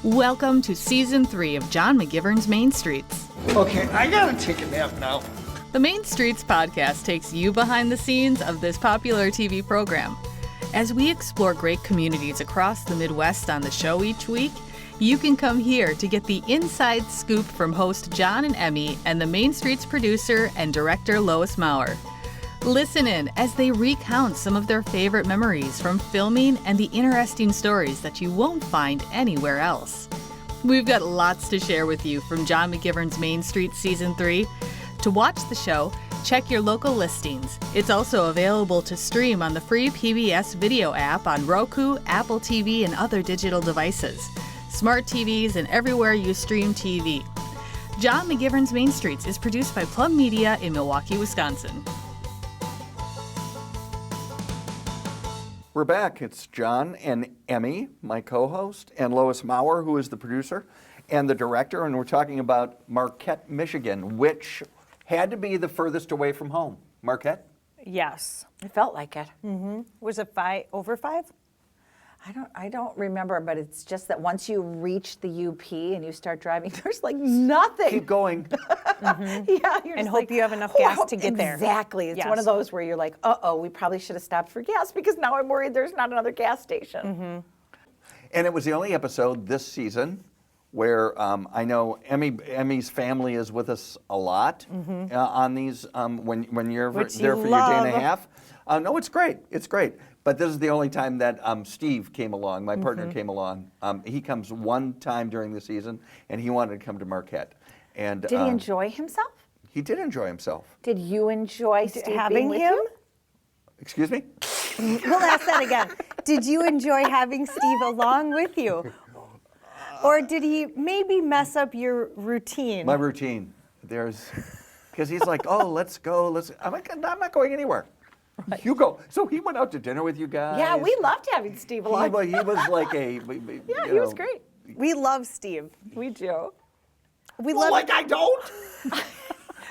Welcome to Season 3 of John McGivern's Main Streets. Okay, I gotta take a nap now. The Main Streets podcast takes you behind the scenes of this popular TV program. As we explore great communities across the Midwest on the show each week, you can come here to get the inside scoop from host John and Emmy and the Main Streets producer and director Lois. Listen in as they recount some of their favorite memories from filming and the interesting stories that you won't find anywhere else. We've got lots to share with you from John McGivern's Main Street Season 3. To watch the show, check your local listings. It's also available to stream on the free PBS video app on Roku, Apple TV, and other digital devices, smart TVs, and everywhere you stream TV. John McGivern's Main Streets is produced by Plum Media in Milwaukee, Wisconsin. We're back. It's John and Emmy, my co-host, and Lois Maurer, who is the producer and the director, and we're talking about Marquette, Michigan, which had to be the furthest away from home. Marquette? Yes. It felt like it. Mm-hmm. Was it over 5? I don't remember, but it's just that once you reach the UP and you start driving, there's like nothing. Keep going. Yeah, you're And just hope like, you have enough gas to get there. Exactly. It's Yes. one of those where you're like, uh-oh, we probably should have stopped for gas because now I'm worried there's not another gas station. Mm-hmm. And it was the only episode this season where I know Emmy's family is with us a lot on these when you're Which there you for your day and a love. half. No, it's great. It's great. But this is the only time that Steve came along, my partner came along. He comes one time during the season, and he wanted to come to Marquette. And Did he enjoy himself? He did enjoy himself. Did you enjoy Steve being having with him? you? Excuse me? We'll ask that again. Did you enjoy having Steve along with you? Or did he maybe mess up your routine? My routine. Because he's like, oh, let's go. I'm like, I'm not going anywhere. Right. You go. So he went out to dinner with you guys. Yeah, we loved having Steve along. He was like a. Yeah, he was great. We love Steve. We do. We Well, love like I don't.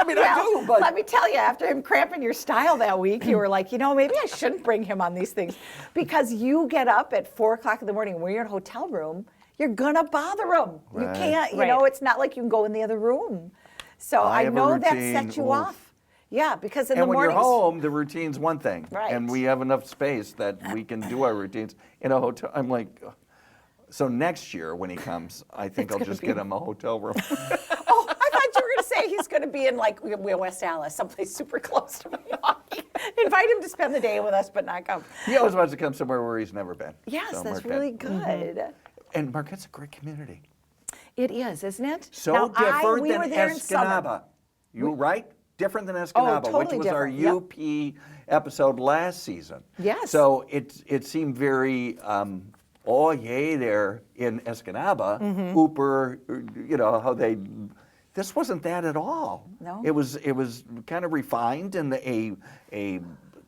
I mean, I do, but let me tell you, after him cramping your style that week, you were like, maybe I shouldn't bring him on these things. Because you get up at 4 o'clock in the morning and when you're in a hotel room, you're going to bother him. Right. You can't, Right. it's not like you can go in the other room. So I I have a know that routine. set you Oof. off. Yeah, because in and the when mornings. you're home, the routine's one thing, Right. and we have enough space that we can do our routines in a hotel. I'm like, so next year when he comes, I think I'll just get him a hotel room. Oh, I thought you were going to say he's going to be in like West Allis, someplace super close to Milwaukee. Invite him to spend the day with us, but not come. He always wants to come somewhere where he's never been. Yes, So that's Marquette. really good. And Marquette's a great community. It is, isn't it? So Now, different we than were there in summer. Escanaba. You right? Different than Escanaba, totally which was our different. UP episode last season. Yes. So it seemed very, oh yay, there in Escanaba, Ooper, how they. This wasn't that at all. No. It was kind of refined in a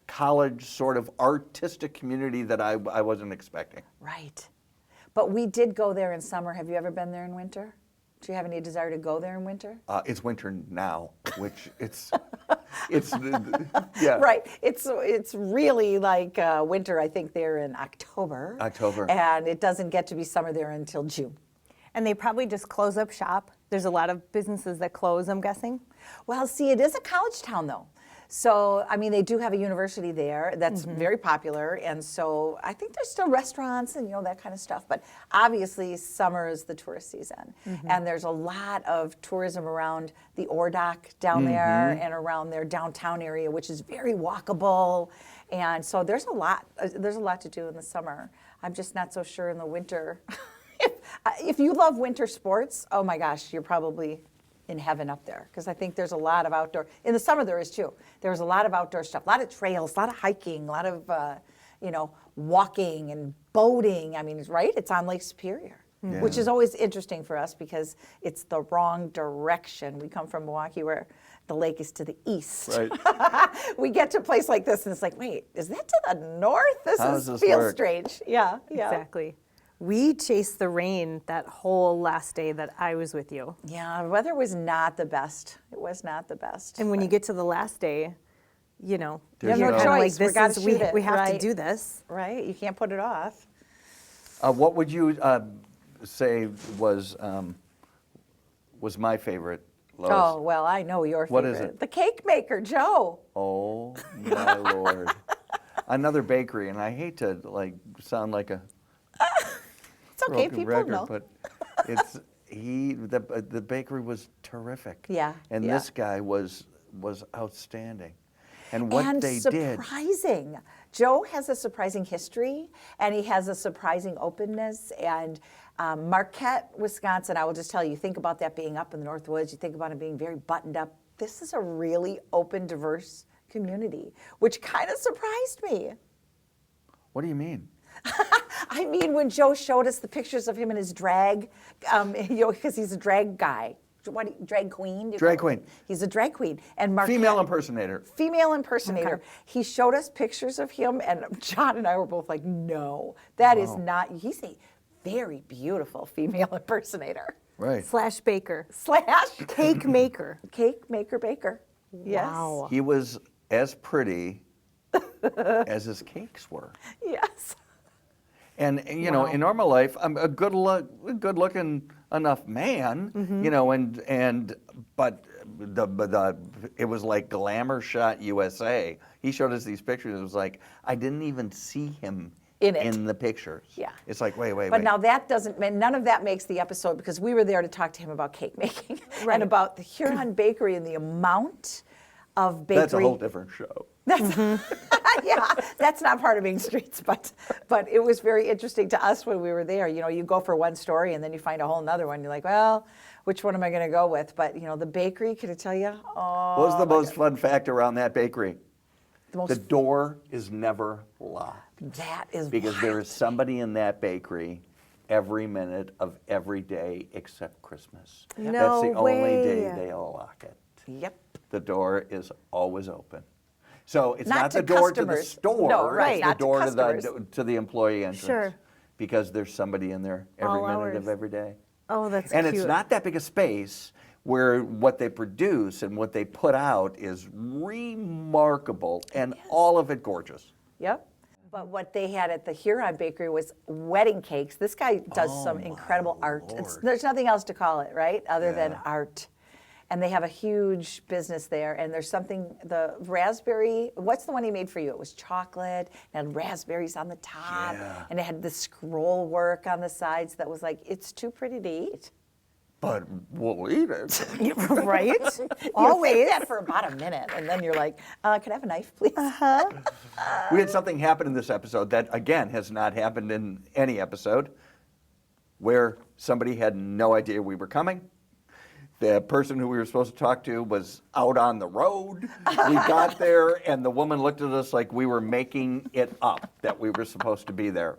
college sort of artistic community that I wasn't expecting. Right. But we did go there in summer. Have you ever been there in winter? Do you have any desire to go there in winter? It's winter now, which it's yeah. Right. It's really like winter, I think, there in October. October. And it doesn't get to be summer there until June. And they probably just close up shop. There's a lot of businesses that close, I'm guessing. Well, see, it is a college town, though. So, I mean, they do have a university there that's very popular. And so I think there's still restaurants and, that kind of stuff. But obviously, summer is the tourist season. And there's a lot of tourism around the Ordock down there and around their downtown area, which is very walkable. And so there's a lot to do in the summer. I'm just not so sure in the winter. If you love winter sports, oh my gosh, you're probably in heaven up there, because I think there's a lot of outdoor. In the summer there is too. There's a lot of outdoor stuff, a lot of trails, a lot of hiking, a lot of walking and boating. I mean, right? It's on Lake Superior, which is always interesting for us because it's the wrong direction. We come from Milwaukee where the lake is to the east. Right. We get to a place like this and it's like, wait, is that to the north? How does this feels work? strange. Yeah. Exactly. We chased the rain that whole last day that I was with you. Yeah, the weather was not the best. It was not the best. And when you get to the last day, There's no you're no- kind of like, choice. We this gotta is, shoot it, we have to right. do this. Right, you can't put it off. What would you say was my favorite, Lois. Oh, well, I know your favorite. What is it? The cake maker, Joe. Oh my Lord. Another bakery, and I hate to sound like a It's okay, broken people record, know. but the bakery was terrific. Yeah, And yeah. this guy was outstanding. And what and they did. surprising. Joe has a surprising history, and he has a surprising openness. And Marquette, Wisconsin, I will just tell you, think about that being up in the North Woods, you think about it being very buttoned up. This is a really open, diverse community, which kind of surprised me. What do you mean? I mean, when Joe showed us the pictures of him in his drag, because he's a drag guy. Drag queen? Drag queen. He's a drag queen. And Marquette, Female impersonator. Female impersonator. Okay. He showed us pictures of him, and John and I were both like, no, that is not, he's a very beautiful female impersonator. Right. Slash baker. Slash Cake maker. cake maker baker. Yes. Wow. He was as pretty as his cakes were. Yes. And you know, in normal life, I'm a good-looking enough man, you know, but it was like Glamour Shot USA. He showed us these pictures. It was like I didn't even see him In it. in the pictures. Yeah. It's like wait. But now that doesn't, none of that makes the episode because we were there to talk to him about cake making Right. and about the Huron Bakery and the amount of bakery. That's a whole different show. Yeah, that's not part of Being Streets, but it was very interesting to us when we were there. You know, you go for one story and then you find a whole nother one. You're like, well, which one am I going to go with? But you know, the bakery, can I tell you? Oh, What was the most fun fact around that bakery? the The door is never locked that is because wild. there is somebody in that bakery every minute of every day except Christmas. No That's the only day way. they'll lock it. Yep. The door is always open. So it's Not not the to door to the customers. store, No, right, it's the not to door to customers. the employee entrance. Sure. Because there's somebody in there every All minute hours. of every day. Oh, that's And cute. it's not that big a space where what they produce and what they put out is remarkable and all of it gorgeous. Yep. But what they had at the Huron Bakery was wedding cakes. This guy does some incredible art. Lord. There's nothing else to call it, right? Other than Yeah. art. And they have a huge business there. And there's something, the raspberry, what's the one he made for you? It was chocolate and had raspberries on the top. Yeah. And it had the scroll work on the sides that was like, it's too pretty to eat. But we'll eat it. right? You Always. think that for about a minute. And then you're like, can I have a knife, please? We had something happen in this episode that, again, has not happened in any episode, where somebody had no idea we were coming. The person who we were supposed to talk to was out on the road. We got there, and the woman looked at us like we were making it up that we were supposed to be there.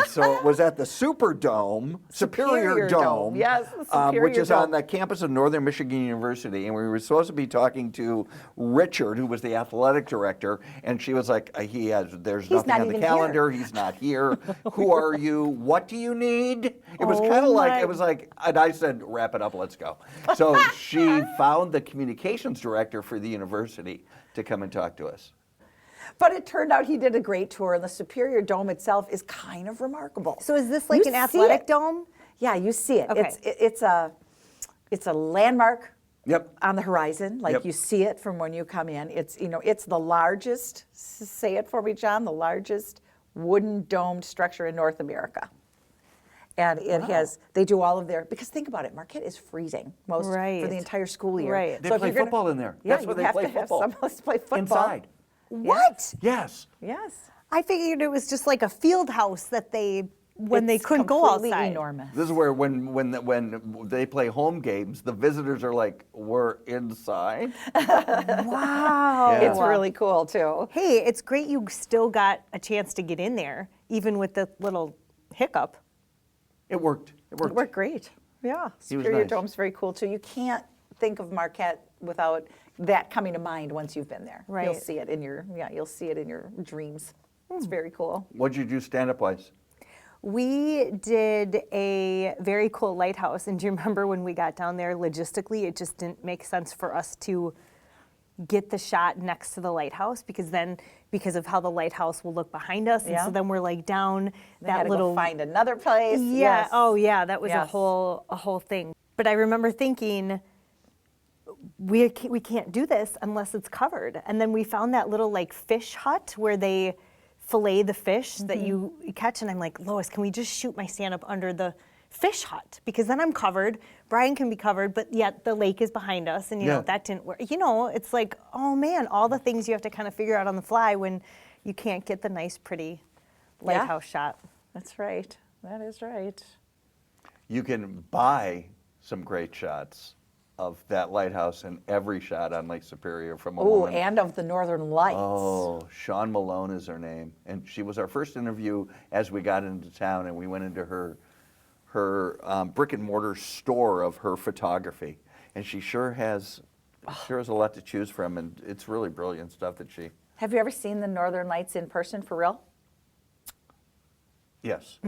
So it was at the Superdome, Superior Dome, Yes, the Superior which is Dome. on the campus of Northern Michigan University. And we were supposed to be talking to Richard, who was the athletic director, and she was like, there's nothing not on the even calendar. He's not here. Who are you? What do you need? It was kind of like, and I said, wrap it up, let's go. So she found the communications director for the university to come and talk to us. But it turned out he did a great tour, and the Superior Dome itself is kind of remarkable. So is this like You an see athletic it. dome? Yeah, you see it. Okay. It's a landmark Yep. on the horizon. Like Yep. you see it from when you come in. It's the largest. Say it for me, John. The largest wooden domed structure in North America. And it has, they do all of their, because think about it, Marquette is freezing most for Right. the entire school year. Right. They So if play you're gonna- football in there. Yeah, That's where you they have play to have football. someplace to play football. Inside. What? Yes. Yes. I figured it was just like a field house that when they couldn't go completely outside. enormous. This is where when they play home games, the visitors are like, we're inside. Wow. Yeah. It's really cool too. Hey, it's great you still got a chance to get in there, even with the little hiccup. It worked. It worked. It worked great. Yeah. He was Superior nice. Dome's very cool too. You can't think of Marquette without that coming to mind once you've been there. You'll Right. see it in your dreams. It's very cool. What'd you do stand-up wise? We did a very cool lighthouse, and do you remember when we got down there, logistically, it just didn't make sense for us to get the shot next to the lighthouse, because of how the lighthouse will look behind us, and Yeah. so then we're like down They had that to little go find another place. Yeah. Yes. Oh, yeah. That was Yes. a whole thing. But I remember thinking, we can't do this unless it's covered. And then we found that little like fish hut where they fillet the fish that you catch. And I'm like, Lois, can we just shoot my stand-up under the fish hut? Because then I'm covered. Brian can be covered, but yet the lake is behind us. And, you know, that didn't work. You know, it's like, oh, man, all the things you have to kind of figure out on the fly when you can't get the nice, pretty lighthouse shot. That's right. That is right. You can buy some great shots of that lighthouse and every shot on Lake Superior from a Oh, woman. and of the Northern Lights. Oh, Sean Malone is her name. And she was our first interview as we got into town, and we went into her brick and mortar store of her photography. And she sure has a lot to choose from, and it's really brilliant stuff that she... Have you ever seen the Northern Lights in person for real? Yes.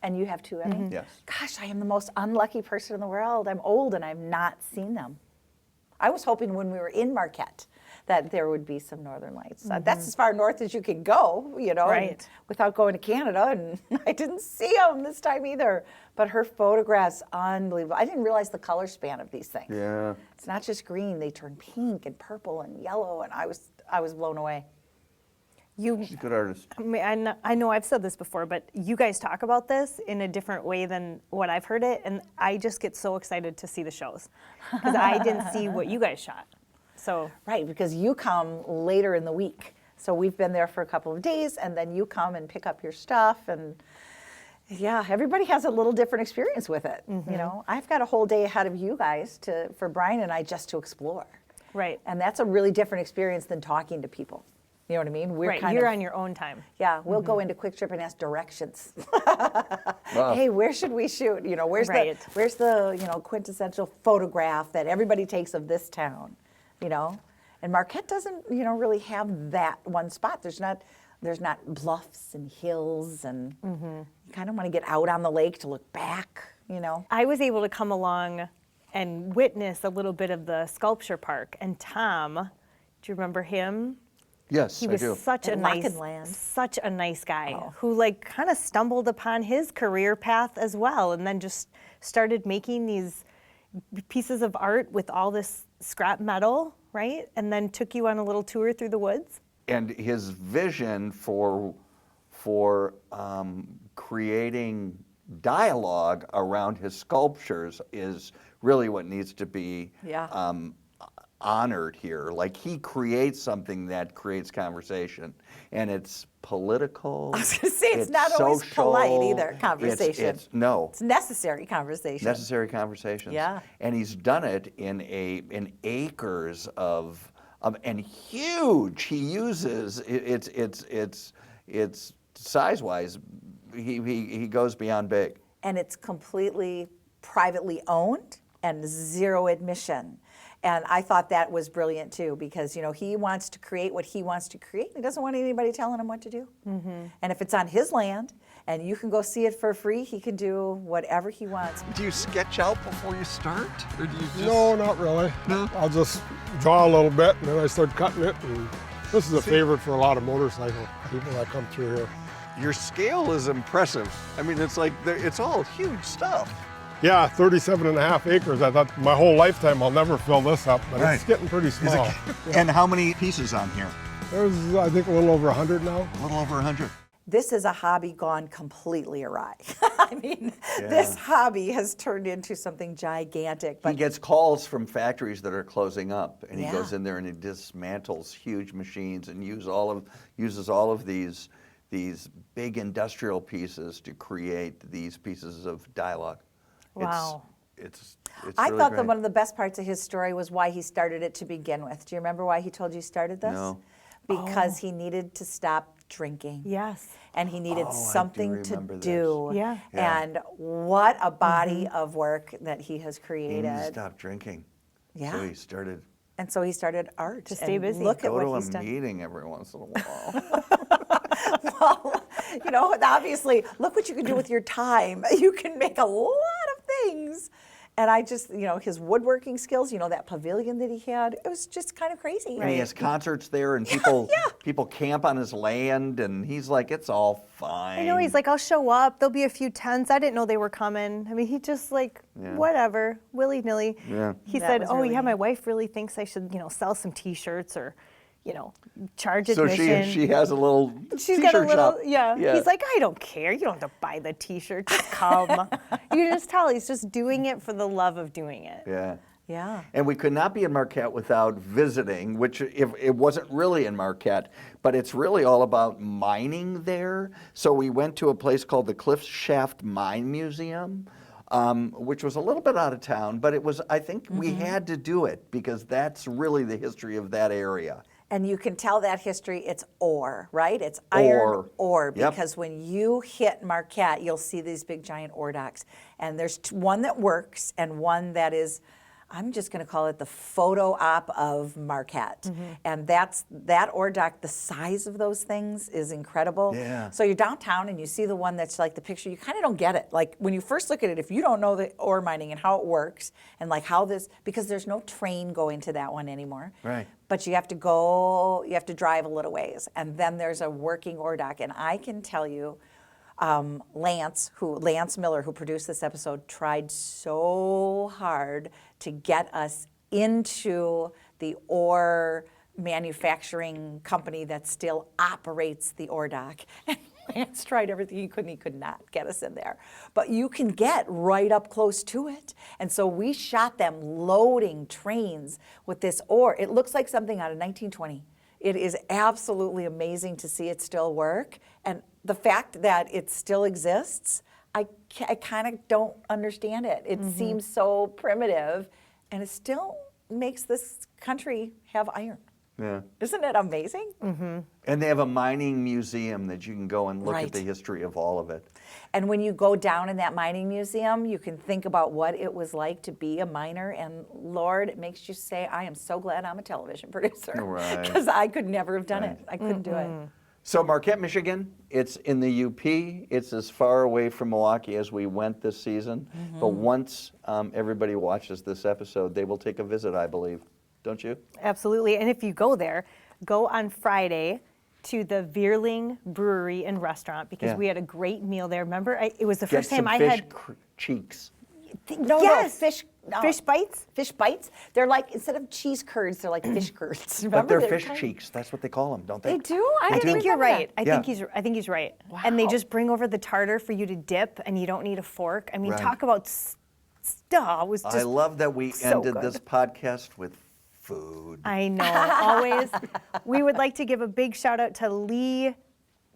And you have too, Emmy? Yes. Gosh, I am the most unlucky person in the world. I'm old and I've not seen them. I was hoping when we were in Marquette that there would be some Northern Lights. That's as far north as you could go, you know, Right. without going to Canada, and I didn't see them this time either. But her photographs, unbelievable. I didn't realize the color span of these things. Yeah. It's not just green; they turn pink and purple and yellow, and I was blown away. She's a good artist. I mean, I know I've said this before, but you guys talk about this in a different way than what I've heard it, and I just get so excited to see the shows because I didn't see what you guys shot. So Right, because you come later in the week. So we've been there for a couple of days, and then you come and pick up your stuff, and yeah, everybody has a little different experience with it. You know, I've got a whole day ahead of you guys for Brian and I just to explore. Right. And that's a really different experience than talking to people. You know what I mean? We're right, you're on your own time. Yeah, we'll go into Quick Trip and ask directions. Wow. Hey, where should we shoot? You know, where's the quintessential photograph that everybody takes of this town? You know, and Marquette doesn't really have that one spot. There's not bluffs and hills, and you kind of want to get out on the lake to look back. You know. I was able to come along and witness a little bit of the sculpture park. And Tom, do you remember him? Yes, He I was do. such a In nice, Lockenland. such a nice guy Oh. who like kind of stumbled upon his career path as well, and then just started making these pieces of art with all this scrap metal, right? And then took you on a little tour through the woods. And his vision for creating dialogue around his sculptures is really what needs to be Yeah. honored here. Like, he creates something that creates conversation, and it's political. I was going to say it's not always polite social, either. Conversation. It's necessary conversation. necessary conversations. Yeah. And he's done it in acres of and huge. He uses it's size-wise. He goes beyond big. And it's completely privately owned and zero admission. And I thought that was brilliant too, because he wants to create what he wants to create. He doesn't want anybody telling him what to do. And if it's on his land and you can go see it for free, he can do whatever he wants. Do you sketch out before you start, or do you just? No, not really. No? I'll just draw a little bit, and then I start cutting it. And this is a favorite for a lot of motorcycle people that come through here. Your scale is impressive. I mean, it's like it's all huge stuff. Yeah, 37 and a half acres. I thought my whole lifetime I'll never fill this up, but Right. it's getting pretty small. And how many pieces on here? There's, I think, a little over 100 now. A little over 100. This is a hobby gone completely awry. I mean, this hobby has turned into something gigantic. He But gets calls from factories that are closing up, and he Yeah. goes in there and he dismantles huge machines and uses all of these big industrial pieces to create these pieces of dialogue. Wow. It's I really thought great. that one of the best parts of his story was why he started it to begin with. Do you remember why he told you he started this? No. Because he needed to stop drinking. Yes. And he needed Oh, I do something to remember this. do. Yeah. Yeah. And what a body of work that he has He created. needed to stop drinking. Yeah. So he started And so he started art. To stay and busy. Look at go what to he's a done. meeting every once in a while. Well, obviously, look what you can do with your time. You can make a lot of things. And I just, his woodworking skills, that pavilion that he had, it was just kind of crazy. And he has concerts there, and people camp on his land, and he's like, it's all fine. I know, he's like, I'll show up. There'll be a few tents. I didn't know they were coming. I mean, he just whatever, willy-nilly. Yeah. He That said, was oh, really yeah, my neat. wife really thinks I should, sell some T-shirts or, charge So admission. she has a little She's t-shirt got a little, shop. yeah. He's like, I don't care. You don't have to buy the T-shirt. Just come. You can just tell he's just doing it for the love of doing it. Yeah. Yeah. And we could not be in Marquette without visiting, which if it wasn't really in Marquette, but it's really all about mining there. So we went to a place called the Cliff Shaft Mine Museum, which was a little bit out of town, but it was, I think we had to do it because that's really the history of that area. And you can tell that history, it's ore, right? It's iron ore, Yep. because when you hit Marquette, you'll see these big giant ore docks. And there's one that works and one that is, I'm just going to call it the photo op of Marquette. And that ore dock, the size of those things is incredible. Yeah. So you're downtown and you see the one that's like the picture, you kind of don't get it. Like when you first look at it, if you don't know the ore mining and how it works and like how this, because there's no train going to that one anymore. Right. But you have to drive a little ways. And then there's a working ore dock. And I can tell you, Lance Miller, who produced this episode, tried so hard to get us into the ore manufacturing company that still operates the ore dock. And Lance tried everything he could not get us in there. But you can get right up close to it. And so we shot them loading trains with this ore. It looks like something out of 1920. It is absolutely amazing to see it still work. And the fact that it still exists, I kind of don't understand it. It seems so primitive, and it still makes this country have iron. Yeah. Isn't it amazing? And they have a mining museum that you can go and look Right. at the history of all of it. And when you go down in that mining museum, you can think about what it was like to be a miner. And Lord, it makes you say, I am so glad I'm a television producer. Right. Because I could never have done Right. it. I couldn't do it. So Marquette, Michigan, it's in the UP. It's as far away from Milwaukee as we went this season. But once everybody watches this episode, they will take a visit, I believe. Don't you? Absolutely. And if you go there, go on Friday to the Veerling Brewery and Restaurant because Yeah. we had a great meal there. Remember, it was the Get first time some I fish had cheeks. Yes. Fish bites. Fish bites. They're like, instead of cheese curds, they're like fish curds. But Remember? they're fish kind of- cheeks. That's what they call them, don't they? They do? I I didn't think you're remember right. that. I think he's right. And they Wow. just bring over the tartar for you to dip, and you don't need a fork. I mean, Right. talk about stuff. It was just. I love that we so ended good. this podcast with food. I know. Always. We would like to give a big shout out to Lee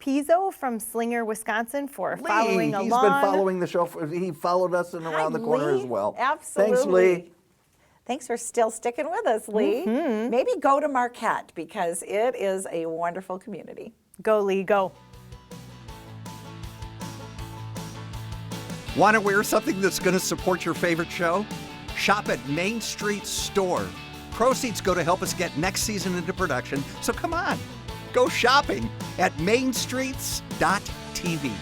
Pizzo from Slinger, Wisconsin, for following Lee, along. he's been following the show. He followed us and around the corner Lee. as well. Absolutely. Thanks, Lee. Thanks for still sticking with us, Lee. Maybe go to Marquette because it is a wonderful community. Go, Lee, go. Want to wear something that's going to support your favorite show? Shop at Main Street Store. Proceeds go to help us get next season into production, so come on, go shopping at mainstreets.tv.